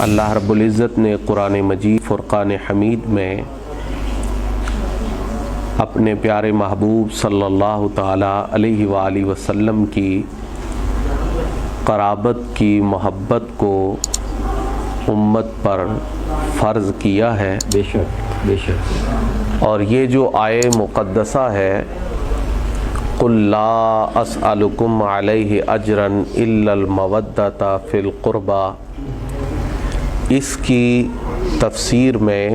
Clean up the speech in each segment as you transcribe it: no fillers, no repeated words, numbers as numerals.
اللہ رب العزت نے قرآن مجید فرقان حمید میں اپنے پیارے محبوب صلی اللہ تعالی علیہ وآلہ وسلم کی قرابت کی محبت کو امت پر فرض کیا ہے۔ بے شک اور یہ جو آیے مقدسہ ہے قُلْ لَا أَسْأَلُكُمْ عَلَيْهِ أَجْرًا إِلَّا الْمَوَدَّةَ فِي الْقُرْبَى، اس کی تفسیر میں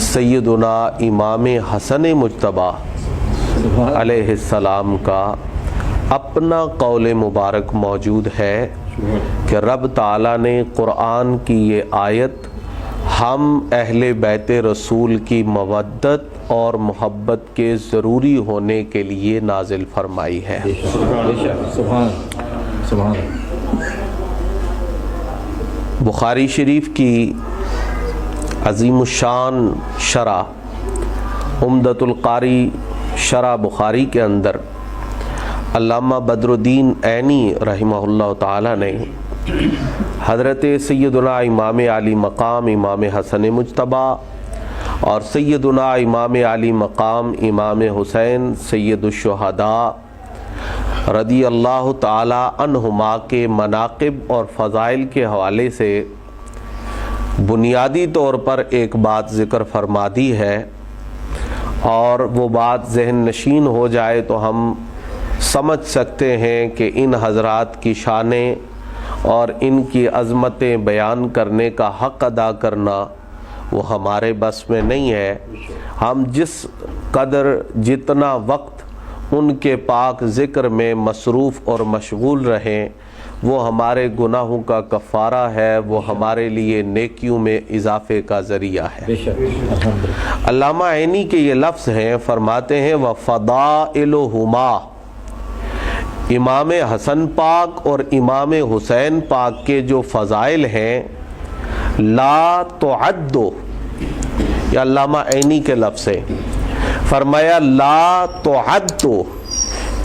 سیدنا امام حسن مجتبیٰ علیہ السلام کا اپنا قول مبارک موجود ہے کہ رب تعالیٰ نے قرآن کی یہ آیت ہم اہل بیت رسول کی مودت اور محبت کے ضروری ہونے کے لیے نازل فرمائی ہے۔ بخاری شریف کی عظیم الشان شرح عمدۃ القاری شرح بخاری کے اندر علامہ بدر الدین عینی رحمہ اللہ تعالی نے حضرت سیدنا امام علی مقام امام حسن مجتبیٰ اور سیدنا امام علی مقام امام حسین سید الشہداء رضی اللہ تعالی عنہما کے مناقب اور فضائل کے حوالے سے بنیادی طور پر ایک بات ذکر فرما دی ہے، اور وہ بات ذہن نشین ہو جائے تو ہم سمجھ سکتے ہیں کہ ان حضرات کی شانیں اور ان کی عظمتیں بیان کرنے کا حق ادا کرنا وہ ہمارے بس میں نہیں ہے۔ ہم جس قدر جتنا وقت ان کے پاک ذکر میں مصروف اور مشغول رہیں وہ ہمارے گناہوں کا کفارہ ہے، وہ ہمارے لیے نیکیوں میں اضافے کا ذریعہ ہے۔ علامہ عینی کے یہ لفظ ہیں، فرماتے ہیں وَفَضَائِلُهُمَا، امام حسن پاک اور امام حسین پاک کے جو فضائل ہیں لا تعد، یہ علامہ عینی کے لفظ ہیں، فرمایا لا تعد،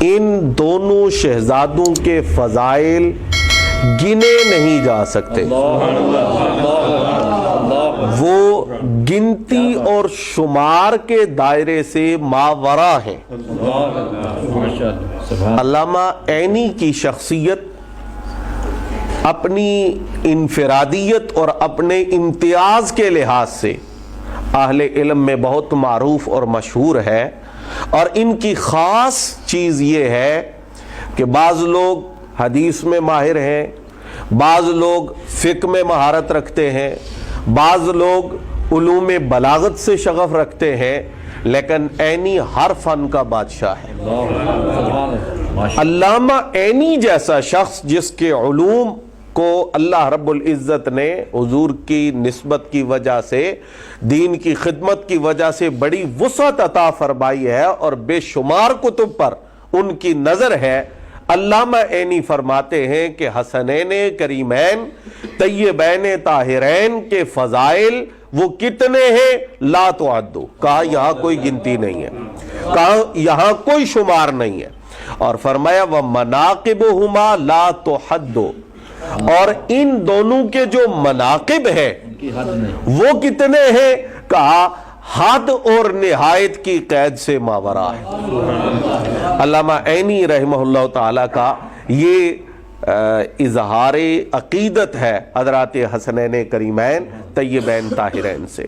ان دونوں شہزادوں کے فضائل گنے نہیں جا سکتے، وہ گنتی اور شمار کے دائرے سے ماورا ہیں۔ علامہ عینی کی شخصیت اپنی انفرادیت اور اپنے امتیاز کے لحاظ سے اہل علم میں بہت معروف اور مشہور ہے، اور ان کی خاص چیز یہ ہے کہ بعض لوگ حدیث میں ماہر ہیں، بعض لوگ فقہ میں مہارت رکھتے ہیں، بعض لوگ علوم بلاغت سے شغف رکھتے ہیں، لیکن عینی ہر فن کا بادشاہ ہے۔ علامہ عینی جیسا شخص جس کے علوم کو اللہ رب العزت نے حضور کی نسبت کی وجہ سے، دین کی خدمت کی وجہ سے بڑی وسعت عطا فرمائی ہے اور بے شمار کتب پر ان کی نظر ہے، علامہ عینی فرماتے ہیں کہ حسنین کریمین طیبین طاہرین کے فضائل وہ کتنے ہیں لا تعدو، کہا یہاں کوئی گنتی نہیں ہے، کہا یہاں کوئی شمار نہیں ہے، اور فرمایا وَمَنَاقِبُهُمَا لَا تُحَدُّ، اور ان دونوں کے جو مناقب ہیں وہ کتنے ہیں، کہا حد اور نہایت کی قید سے ماورا ہے۔ علامہ عینی رحمہ اللہ تعالیٰ کا یہ اظہار عقیدت ہے حضرات حسنین کریمین طیبین طاہرین سے۔